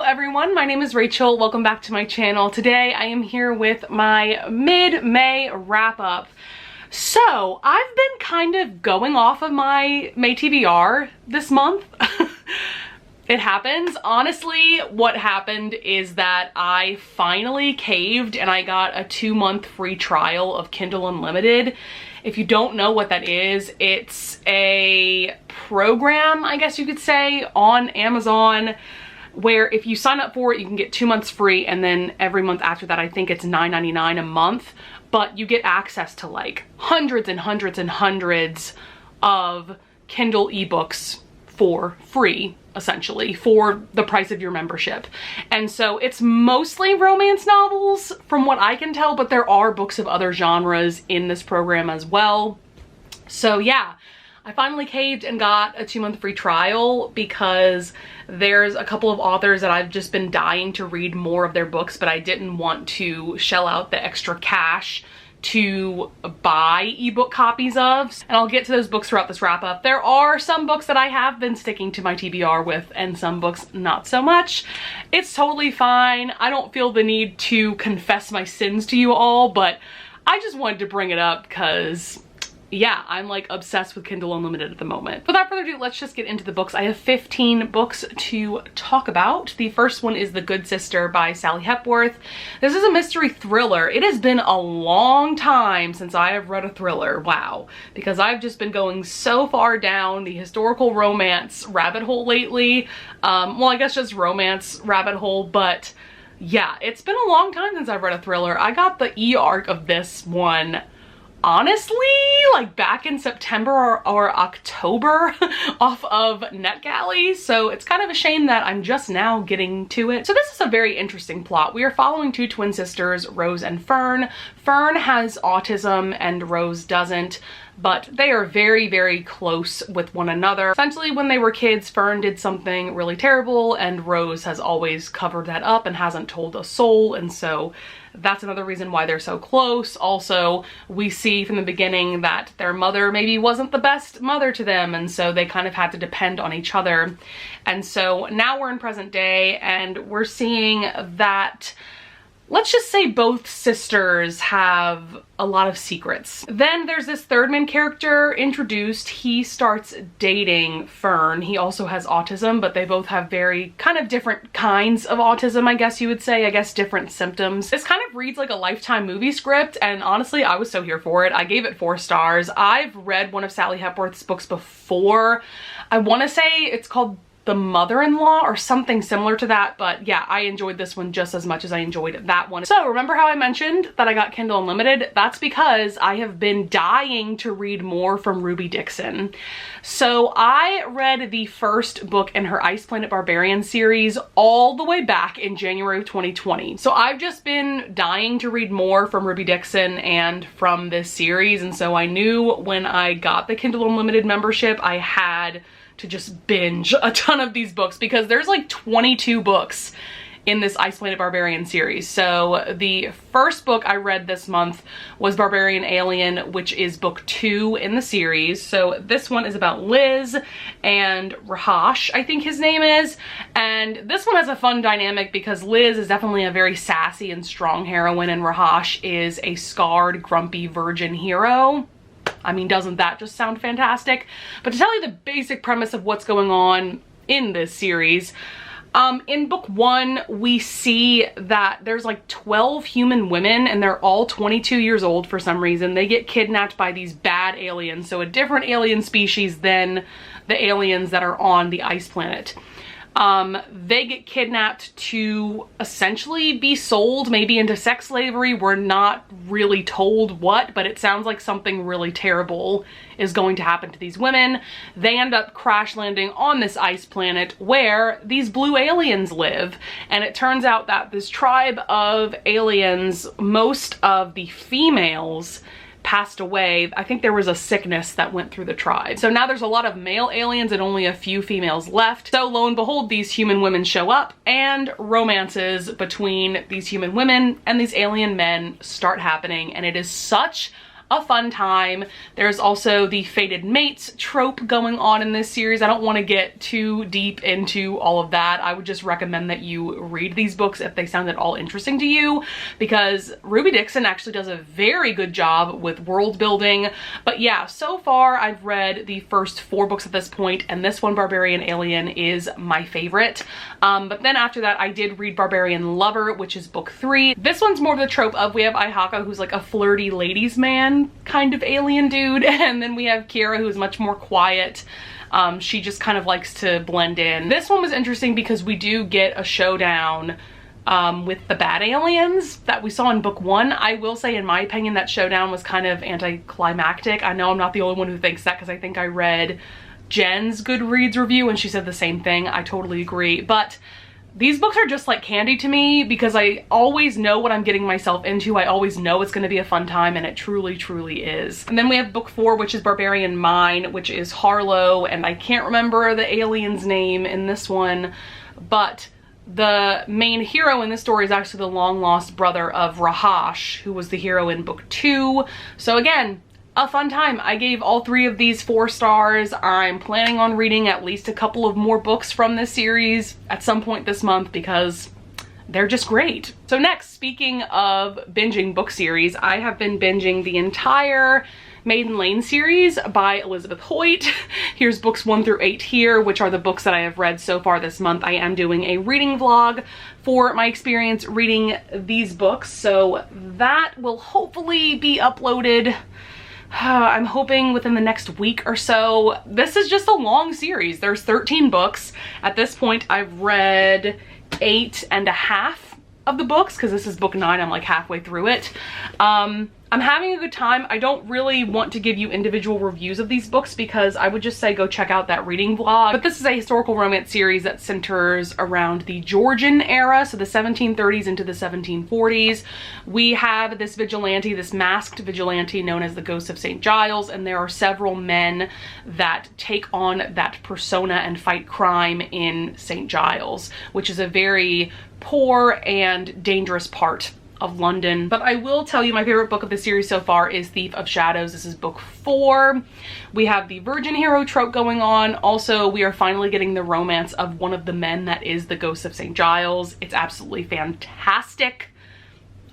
everyone, my name is Rachel. Welcome back to my channel. Today I am here with my mid-May wrap-up. So I've been kind of going off of my May TBR this month. It happens. Honestly, what happened is that I finally caved and I got a 2-month free trial of Kindle Unlimited. If you don't know what that is, it's a program, I guess you could say, on Amazon where if you sign up for it, you can get 2 months free, and then every month after that, I think it's $9.99 a month, but you get access to like hundreds and hundreds and hundreds of Kindle ebooks for free, essentially, for the price of your membership. And so it's mostly romance novels from what I can tell, but there are books of other genres in this program as well. So yeah, I finally caved and got a 2-month free trial because there's a couple of authors that I've just been dying to read more of their books, but I didn't want to shell out the extra cash to buy ebook copies of. And I'll get to those books throughout this wrap up. There are some books that I have been sticking to my TBR with and some books not so much. It's totally fine. I don't feel the need to confess my sins to you all, but I just wanted to bring it up because yeah, I'm like obsessed with Kindle Unlimited at the moment. Without further ado, let's just get into the books. I have 15 books to talk about. The first one is The Good Sister by Sally Hepworth. This is a mystery thriller. It has been a long time since I have read a thriller, wow, because I've just been going so far down the historical romance rabbit hole lately. Well, I guess just romance rabbit hole, but yeah, it's been a long time since I've read a thriller. I got the e-arc of this one honestly, like back in September or October off of NetGalley, so it's kind of a shame that I'm just now getting to it. So this is a very interesting plot. We are following two twin sisters, Rose and Fern. Fern has autism and Rose doesn't, but they are very, very close with one another. Essentially, when they were kids, Fern did something really terrible and Rose has always covered that up and hasn't told a soul, and so that's another reason why they're so close. Also, we see from the beginning that their mother maybe wasn't the best mother to them, and so they kind of had to depend on each other. And so now we're in present day and we're seeing that, let's just say, both sisters have a lot of secrets. Then there's this third main character introduced. He starts dating Fern. He also has autism, but they both have very kind of different kinds of autism, I guess you would say. I guess different symptoms. This kind of reads like a Lifetime movie script, and honestly, I was so here for it. I gave it 4 stars. I've read one of Sally Hepworth's books before. I want to say it's called The Mother-in-Law or something similar to that, but yeah, I enjoyed this one just as much as I enjoyed that one. So remember how I mentioned that I got Kindle Unlimited? That's because I have been dying to read more from Ruby Dixon. So I read the first book in her Ice Planet Barbarian series all the way back in January of 2020. So I've just been dying to read more from Ruby Dixon and from this series, and so I knew when I got the Kindle Unlimited membership, I had to just binge a ton of these books because there's like 22 books in this Ice Planet Barbarian series. So the first book I read this month was Barbarian Alien, which is book 2 in the series. So this one is about Liz and Rahash, I think his name is. And this one has a fun dynamic because Liz is definitely a very sassy and strong heroine, and Rahash is a scarred, grumpy virgin hero. I mean, doesn't that just sound fantastic? But to tell you the basic premise of what's going on in this series, in book 1, we see that there's like 12 human women and they're all 22 years old for some reason. They get kidnapped by these bad aliens, so a different alien species than the aliens that are on the ice planet. They get kidnapped to essentially be sold maybe into sex slavery. We're not really told what, but it sounds like something really terrible is going to happen to these women. They end up crash landing on this ice planet where these blue aliens live. And it turns out that this tribe of aliens, most of the females passed away. I think there was a sickness that went through the tribe. So now there's a lot of male aliens and only a few females left. So lo and behold, these human women show up and romances between these human women and these alien men start happening. And it is such a fun time. There's also the fated mates trope going on in this series. I don't want to get too deep into all of that. I would just recommend that you read these books if they sound at all interesting to you, because Ruby Dixon actually does a very good job with world building. But yeah, so far I've read the first 4 books at this point, and this one, Barbarian Alien, is my favorite. But then after that I did read Barbarian Lover, which is book 3. This one's more of the trope of, we have Ihaka, who's like a flirty ladies man kind of alien dude, and then we have Kira, who is much more quiet. She just kind of likes to blend in. This one was interesting because we do get a showdown with the bad aliens that we saw in book 1. I will say, in my opinion, that showdown was kind of anticlimactic. I know I'm not the only one who thinks that, because I think I read Jen's Goodreads review and she said the same thing. I totally agree. But these books are just like candy to me, because I always know what I'm getting myself into. I always know it's going to be a fun time, and it truly, truly is. And then we have book 4, which is Barbarian Mine, which is Harlow, and I can't remember the alien's name in this one, but the main hero in this story is actually the long lost brother of Rahash, who was the hero in book 2. So again, a fun time. I gave all 3 of these 4 stars. I'm planning on reading at least a couple of more books from this series at some point this month, because they're just great. So next, speaking of binging book series, I have been binging the entire Maiden Lane series by Elizabeth Hoyt. Here's books 1 through 8 here, which are the books that I have read so far this month. I am doing a reading vlog for my experience reading these books, so that will hopefully be uploaded, I'm hoping within the next week or so. This is just a long series. There's 13 books. At this point, I've read 8.5 of the books, because this is book 9. I'm like halfway through it. I'm having a good time. I don't really want to give you individual reviews of these books, because I would just say go check out that reading vlog. But this is a historical romance series that centers around the Georgian era, so the 1730s into the 1740s. We have this vigilante, this masked vigilante known as the Ghost of St. Giles, and there are several men that take on that persona and fight crime in St. Giles, which is a very poor and dangerous part of London. But I will tell you, my favorite book of the series so far is Thief of Shadows. This is book 4. We have the virgin hero trope going on. Also, we are finally getting the romance of one of the men that is the Ghost of St. Giles. It's absolutely fantastic.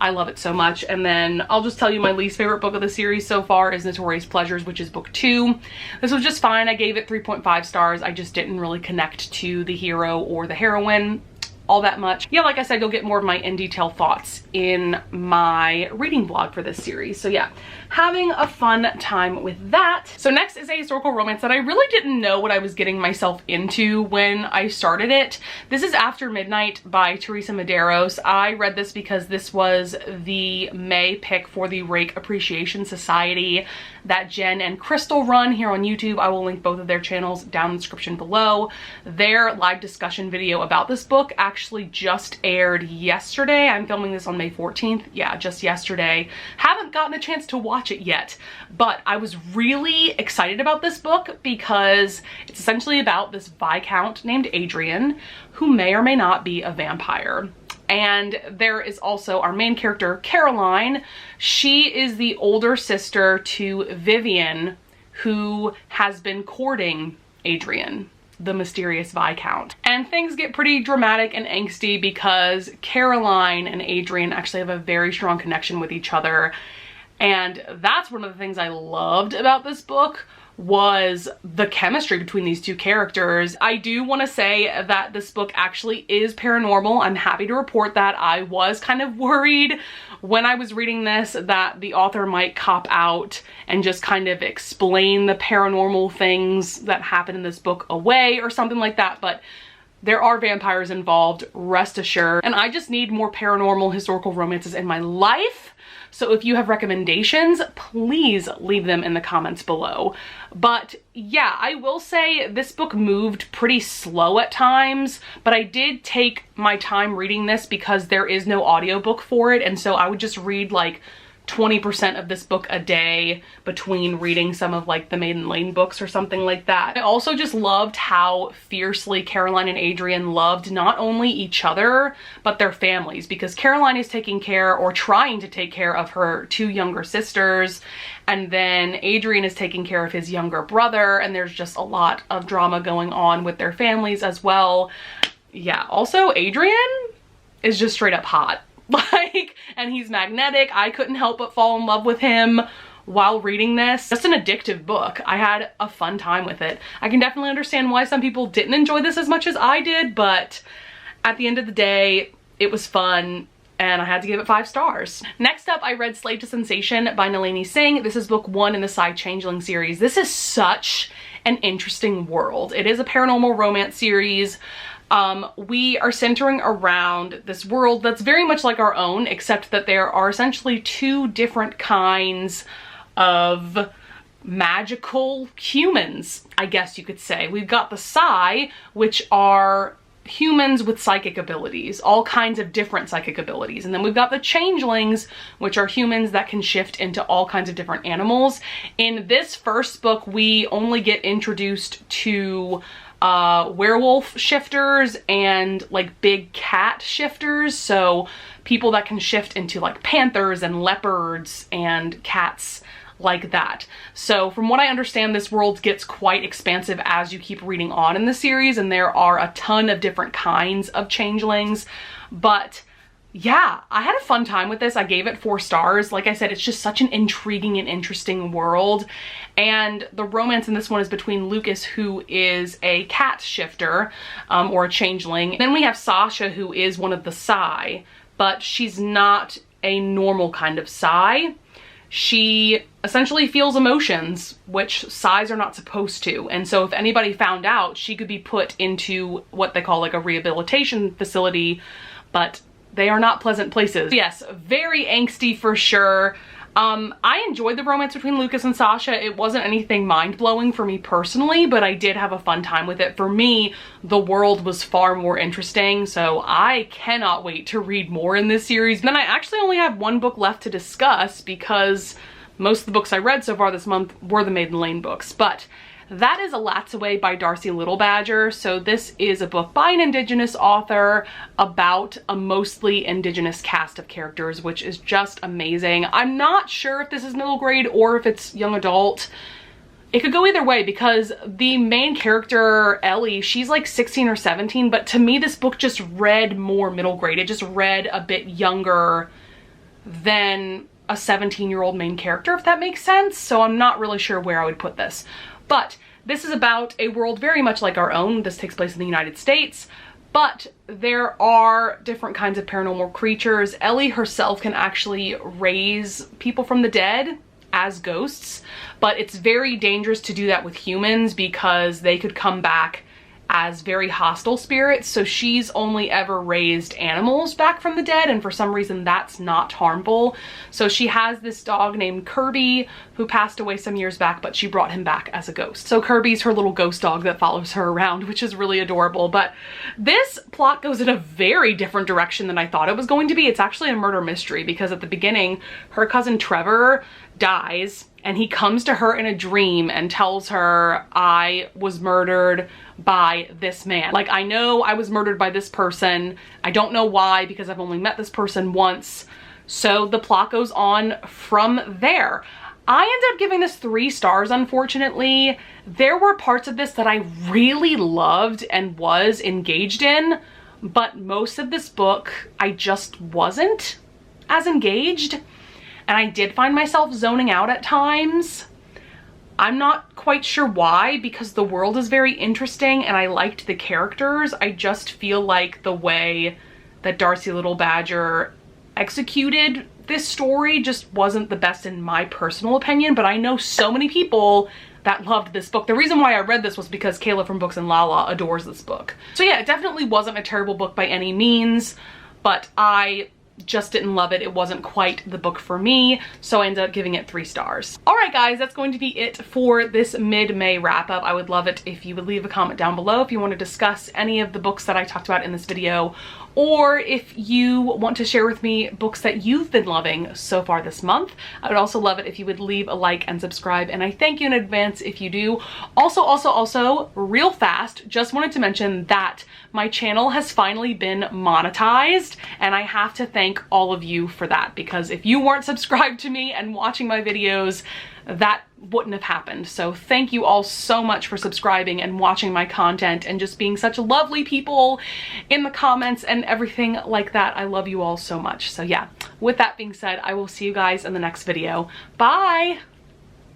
I love it so much. And then I'll just tell you, my least favorite book of the series so far is Notorious Pleasures, which is book 2. This was just fine. I gave it 3.5 stars. I just didn't really connect to the hero or the heroine all that much. Yeah, like I said, you'll get more of my in detail thoughts in my reading vlog for this series. So yeah, having a fun time with that. So next is a historical romance that I really didn't know what I was getting myself into when I started it. This is After Midnight by Teresa Medeiros. I read this because this was the May pick for the Rake Appreciation Society that Jen and Crystal run here on YouTube. I will link both of their channels down in the description below. Their live discussion video about this book actually just aired yesterday. I'm filming this on May 14th. Yeah, just yesterday. Haven't gotten a chance to watch it yet, but I was really excited about this book because it's essentially about this Viscount named Adrian who may or may not be a vampire. And there is also our main character, Caroline. She is the older sister to Vivian, who has been courting Adrian, the mysterious Viscount. And things get pretty dramatic and angsty because Caroline and Adrian actually have a very strong connection with each other. And that's one of the things I loved about this book, was the chemistry between these two characters. I do want to say that this book actually is paranormal. I'm happy to report that. I was kind of worried when I was reading this that the author might cop out and just kind of explain the paranormal things that happen in this book away or something like that, but there are vampires involved, rest assured. And I just need more paranormal historical romances in my life. So if you have recommendations, please leave them in the comments below. But yeah, I will say this book moved pretty slow at times, but I did take my time reading this because there is no audiobook for it. And so I would just read like 20% of this book a day between reading some of like the Maiden Lane books or something like that. I also just loved how fiercely Caroline and Adrian loved not only each other, but their families, because Caroline is taking care or trying to take care of her 2 younger sisters, and then Adrian is taking care of his younger brother, and there's just a lot of drama going on with their families as well. Yeah, also Adrian is just straight up hot. Like, and he's magnetic. I couldn't help but fall in love with him while reading this. Just an addictive book. I had a fun time with it. I can definitely understand why some people didn't enjoy this as much as I did, but at the end of the day, it was fun and I had to give it 5 stars. Next up, I read Slave to Sensation by Nalini Singh. This is book 1 in the Psy Changeling series. This is such an interesting world. It is a paranormal romance series. We are centering around this world that's very much like our own, except that there are essentially 2 different kinds of magical humans, I guess you could say. We've got the Psy, which are humans with psychic abilities, all kinds of different psychic abilities. And then we've got the Changelings, which are humans that can shift into all kinds of different animals. In this first book, we only get introduced to werewolf shifters and like big cat shifters, so people that can shift into like panthers and leopards and cats like that. So from what I understand, this world gets quite expansive as you keep reading on in the series, and there are a ton of different kinds of changelings. But yeah, I had a fun time with this. I gave it 4 stars. Like I said, it's just such an intriguing and interesting world. And the romance in this one is between Lucas, who is a cat shifter, or a changeling. Then we have Sasha, who is one of the Psy, but she's not a normal kind of Psy. She essentially feels emotions, which Psys are not supposed to. And so if anybody found out, she could be put into what they call like a rehabilitation facility, but they are not pleasant places. Yes, very angsty for sure. I enjoyed the romance between Lucas and Sasha. It wasn't anything mind-blowing for me personally, but I did have a fun time with it. For me, the world was far more interesting, so I cannot wait to read more in this series. Then I actually only have 1 book left to discuss because most of the books I read so far this month were the Maiden Lane books, but that is Alat's Away by Darcy Littlebadger. So this is a book by an Indigenous author about a mostly Indigenous cast of characters, which is just amazing. I'm not sure if this is middle grade or if it's young adult. It could go either way because the main character, Ellie, she's like 16 or 17, but to me this book just read more middle grade. It just read a bit younger than a 17-year-old main character, if that makes sense. So I'm not really sure where I would put this. But this is about a world very much like our own. This takes place in the United States, but there are different kinds of paranormal creatures. Ellie herself can actually raise people from the dead as ghosts, but it's very dangerous to do that with humans because they could come back as very hostile spirits. So she's only ever raised animals back from the dead, and for some reason that's not harmful. So she has this dog named Kirby who passed away some years back, but she brought him back as a ghost. So Kirby's her little ghost dog that follows her around, which is really adorable. But this plot goes in a very different direction than I thought it was going to be. It's actually a murder mystery because at the beginning, her cousin Trevor dies and he comes to her in a dream and tells her, I was murdered by this man. Like, I know I was murdered by this person. I don't know why because I've only met this person once. So the plot goes on from there. I ended up giving this 3 stars, unfortunately. There were parts of this that I really loved and was engaged in, but most of this book, I just wasn't as engaged. And I did find myself zoning out at times. I'm not quite sure why, because the world is very interesting and I liked the characters. I just feel like the way that Darcy Littlebadger executed this story just wasn't the best in my personal opinion, but I know so many people that loved this book. The reason why I read this was because Kayla from Books and Lala adores this book. So yeah, it definitely wasn't a terrible book by any means, but I just didn't love it. It wasn't quite the book for me, so I ended up giving it 3 stars. All right, guys, that's going to be it for this mid-May wrap-up. I would love it if you would leave a comment down below if you want to discuss any of the books that I talked about in this video, or if you want to share with me books that you've been loving so far this month. I would also love it if you would leave a like and subscribe, and I thank you in advance if you do. Also, real fast, just wanted to mention that my channel has finally been monetized, and I have to thank all of you for that, because if you weren't subscribed to me and watching my videos, that wouldn't have happened. So thank you all so much for subscribing and watching my content and just being such lovely people in the comments and everything like that. I love you all so much. So yeah, with that being said, I will see you guys in the next video. Bye!